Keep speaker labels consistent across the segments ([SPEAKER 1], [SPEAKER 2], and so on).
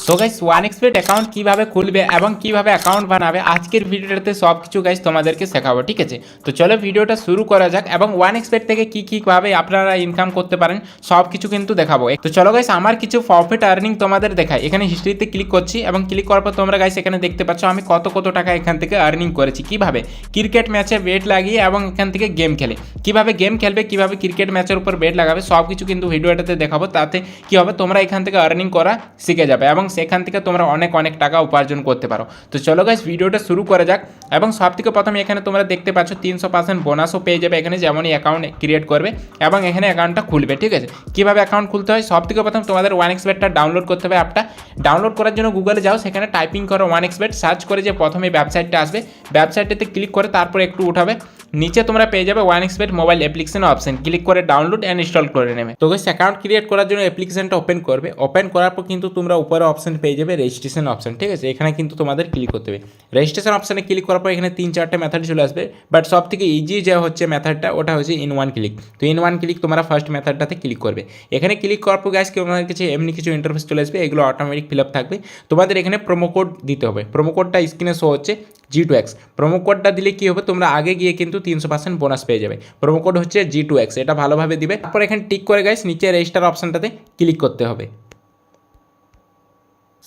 [SPEAKER 1] তো guys one এক্সপেট account কীভাবে খুলবে এবং কীভাবে অ্যাকাউন্ট বানাবে আজকের ভিডিওটাতে সব কিছু গাইস তোমাদেরকে শেখাবো, ঠিক আছে। তো চলো ভিডিওটা শুরু করা যাক এবং ওয়ান এক্সপেট থেকে কীভাবে আপনারা ইনকাম করতে পারেন সব কিছু কিন্তু দেখাবো। তো চলো গাইস আমার কিছু প্রফিট আর্নিং তোমাদের দেখাই। এখানে হিস্ট্রিতে ক্লিক করছি এবং ক্লিক করার পর তোমরা গাইস এখানে দেখতে পাচ্ছ আমি কত টাকা এখান থেকে আর্নিং করেছি। কীভাবে ক্রিকেট ম্যাচে বেট লাগিয়ে এবং এখান থেকে গেম খেলে, কীভাবে গেম খেলবে, কীভাবে ক্রিকেট ম্যাচের উপর বেট লাগাবে সব কিছু কিন্তু ভিডিওটাতে দেখাবো। তাতে কী হবে তোমরা এখান থেকে আর্নিং করা শিখে যাবে এবং সেখান থেকে তোমরা অনেক টাকা উপার্জন করতে পারো। তো চলো গাইস ভিডিওটা শুরু করা যাক। এবং সব থেকে প্রথমে এখানে তোমরা দেখতে পাচ্ছ 300% বোনাসও পেয়ে যাবে এখানে, যেমনই অ্যাকাউন্ট ক্রিয়েট করবে এবং এখানে অ্যাকাউন্টটা খুলবে, ঠিক আছে। কীভাবে অ্যাকাউন্ট খুলতে হয় সব থেকে প্রথম তোমাদের ওয়ান এক্সবেটটা ডাউনলোড করতে হবে। অ্যাপটা ডাউনলোড করার জন্য গুগলে যাও, সেখানে টাইপিং করো ওয়ান এক্সবেট, সার্চ করে যে প্রথমে ওয়েবসাইটটা আসবে ওয়েবসাইটটাতে ক্লিক করে তারপরে একটু উঠাবে, নিচে তোমরা পেয়ে যাবে one X bet mobile application option, click করে ডাউনলোড অ্যান্ড ইনস্টল করে নেবে। তো গাইস অ্যাকাউন্ট ক্রিয়েট করার জন্য অ্যাপ্লিকেশনটা ওপেন করবে, ওপেন করার পর কিন্তু তোমরা উপরে অপশন পেয়ে যাবে রেজিস্ট্রেশন অপশন, ঠিক আছে। এখানে কিন্তু তোমাদের ক্লিক করতে হবে। রেজিস্ট্রেশন অপশনে ক্লিক করার পর এখানে 3-4টে মেথড চলে আসবে, বাট সব থেকে ইজি যে হচ্ছে মেথডটা ওটা হচ্ছে ইন ওয়ান ক্লিক। তো ইন ওয়ান ক্লিক তোমরা ফার্স্ট মেথডটাতে ক্লিক করবে। এখানে ক্লিক করার পর গাইস তোমাদের কাছে এমনি কিছু ইন্টারফেস চলে আসবে, এগুলো অটোমেটিক ফিল আপ থাকবে। তোমাদের এখানে প্রোমো কোড দিতে হবে, প্রোমো কোডটা স্ক্রিনে শো হচ্ছে G2X। প্রোমো কোডটা দিলে কী হবে তোমরা আগে গিয়ে কিন্তু 300% বোনাস পেয়ে যাবে। প্রোমো কোড হচ্ছে G2X, এটা ভালোভাবে দিবে। তারপর এখানে টিক করে গাইস নিচে রেজিস্টার অপশনটাতে ক্লিক করতে হবে।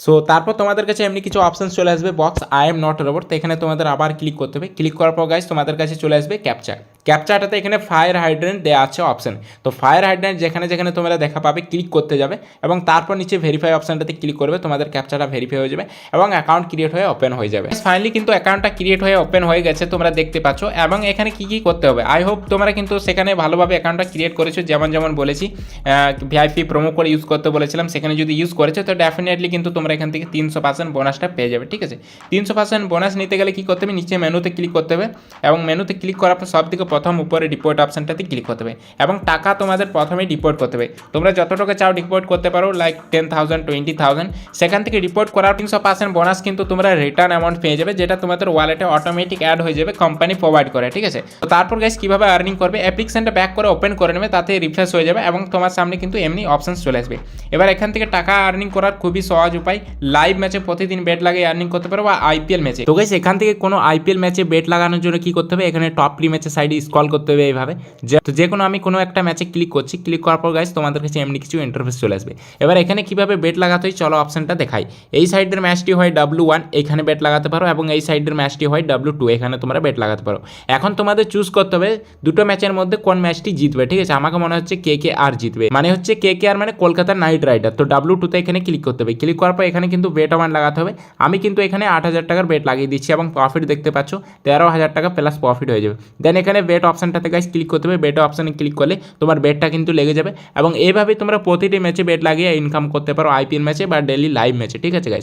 [SPEAKER 1] সো তারপর তোমাদের কাছে এমনি কিছু অপশন চলে আসবে, box I am not robot. তো এখানে তোমাদের আবার ক্লিক করতে হবে। ক্লিক করার পর গাইস তোমাদের কাছে চলে আসবে ক্যাপচাটাতে এখানে ফায়ার হাইড্রেন্ট দেওয়া আছে অপশন। তো ফায়ার হাইড্রেন্ট যেখানে তোমরা দেখা পাবে ক্লিক করতে যাবে এবং তারপর নিচে ভেরিফাই অপশনটাতে ক্লিক করবে, তোমাদের ক্যাপচাটা ভেরিফাই হয়ে যাবে এবং অ্যাকাউন্ট ক্রিয়েট হয়ে ওপেন হয়ে যাবে। ফাইনালি কিন্তু অ্যাকাউন্টটা ক্রিয়েট হয়ে ওপেন হয়ে গেছে, তোমরা দেখতে পাচ্ছ। এবং এখানে কী করতে হবে আই হোপ তোমরা কিন্তু সেখানে ভালোভাবে অ্যাকাউন্টটা ক্রিয়েট করেছো, যেমন বলেছি ভিআইপি প্রোমো কোড ইউজ করতে বলেছিলাম, সেখানে যদি ইউজ করেছো তো ডেফিনেটলি কিন্তু তোমরা এখান থেকে 300% বোনাসটা পেয়ে যাবে, ঠিক আছে। 300% বোনাস নিতে গেলে কী করতে হবে নিচে মেনুতে ক্লিক করতে হবে এবং মেনুতে ক্লিক করার পর সব থেকে প্রথম উপরে ডিপোজিট অপশনটাতে ক্লিক করতে হবে এবং টাকা তোমাদের প্রথমেই ডিপোজিট করতে হবে। তোমরা যত টাকা চাও ডিপোজিট করতে পারো, লাইক 10,000 20,000। সেখান থেকে ডিপোজিট করার 300% বোনাস কিন্তু তোমরা রিটার্ন অ্যামাউন্ট পেয়ে যাবে, যেটা তোমাদের ওয়ালেটে অটোমেটিক অ্যাড হয়ে যাবে, কোম্পানি প্রোভাইড করে, ঠিক আছে। তো তারপর গাইস কীভাবে আর্নিং করবে অ্যাপ্লিকেশনটা ব্যাক করে ওপেন করে নেবে, তাতে রিফ্রেশ হয়ে যাবে এবং তোমার সামনে কিন্তু এমনি অপশন চলে আসবে। এবার এখান থেকে টাকা আর্নিং করার খুবই সহজ উপায়, লাইভ ম্যাচে প্রতিদিন বেট লাগিয়ে আর্নিং করতে পারো বা আইপিএল ম্যাচে। তো গাইস এখান থেকে কোনো আইপিএল ম্যাচে বেট লাগানোর জন্য কী করতে হবে এখানে টপ প্রি ম্যাচের সাইডে স্ক্রল করতে হবে এইভাবে। যে কোনো আমি কোনো একটা ম্যাচে ক্লিক করছি, ক্লিক করার পর গাইস তোমাদের কাছে এমনি কিছু ইন্টারফেস চলে আসবে। এবার এখানে কীভাবে বেট লাগাতে হয় চলো অপশনটা দেখাই। এই সাইডের ম্যাচটি হয় W1, এখানে বেট লাগাতে পারো এবং এই সাইডের ম্যাচটি হয় W2, এখানে তোমরা বেট লাগাতে পারো। এখন তোমাদের চুজ করতে হবে দুটো ম্যাচের মধ্যে কোন ম্যাচটি জিতবে, ঠিক আছে। আমাকে মনে হচ্ছে KKR জিতবে, মানে হচ্ছে KKR মানে কলকাতা নাইট রাইডার। তো W2তে এখানে ক্লিক করতে হবে। ক্লিক করার পর এখানে কিন্তু বেট অ্যামাউন্ট লাগাতে হবে। আমি কিন্তু এখানে 8,000 টাকার বেট লাগিয়ে দিচ্ছি এবং প্রফিট দেখতে পাচ্ছ 13,000 টাকা প্লাস প্রফিট হয়ে যাবে। দেন এখানে বেট অপশনটাতে গাইস ক্লিক করতে হবে। বেট অপশনে ক্লিক করলে তোমার বেটটা কিন্তু লেগে যাবে এবং এইভাবে তোমরা প্রতিটি ম্যাচে বেট লাগিয়ে ইনকাম করতে পারো, আইপিএল ম্যাচে বা ডেইলি লাইভ ম্যাচে, ঠিক আছে গাইস।